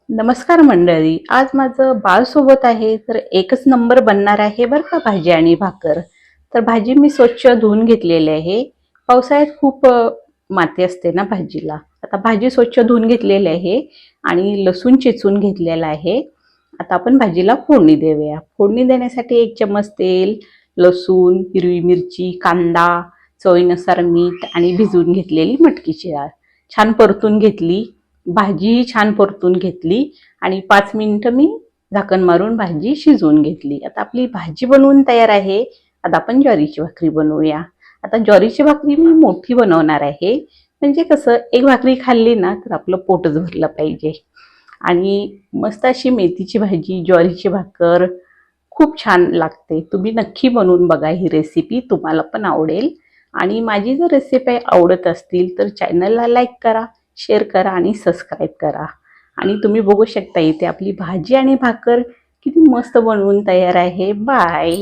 नमस्कार मंडळी. आज माझं बाळ सोबत आहे, तर एकच नंबर बनणार आहे बरं का भाजी आणि भाकर. तर भाजी मी स्वच्छ धुवून घेतलेली आहे. पावसाळ्यात खूप माती असते ना भाजीला. आता भाजी स्वच्छ धुवून घेतलेली आहे आणि लसूण चेचून घेतलेला आहे. आता आपण भाजीला फोडणी देऊया. फोडणी देण्यासाठी 1 चम्मच तेल, लसूण, हिरवी मिरची, कांदा, चवीनुसार मीठ आणि भिजवून घेतलेली मटकीची डाळ छान परतून घेतली. भाजी छान परतून घेतली आणि 5 मिनिटं मी झाकण मारून भाजी शिजवून घेतली. आता आपली भाजी बनवून तयार आहे. आता आपण ज्वारीची भाकरी बनवूया. आता ज्वारीची भाकरी मी मोठी बनवणार आहे. म्हणजे कसं एक भाकरी खाल्ली ना तर आपलं पोटच भरलं पाहिजे. आणि मस्त अशी मेथीची भाजी, ज्वारीची भाकर खूप छान लागते. तुम्ही नक्की बनवून बघा ही रेसिपी, तुम्हाला पण आवडेल. आणि माझी जर रेसिपी आवडत असतील तर चॅनलला लाईक करा, शेअर करा आणि सबस्क्राईब करा. आणि तुम्ही बघू शकता इथे आपली भाजी आणि भाकर किती मस्त बनवून तयार आहे. बाय.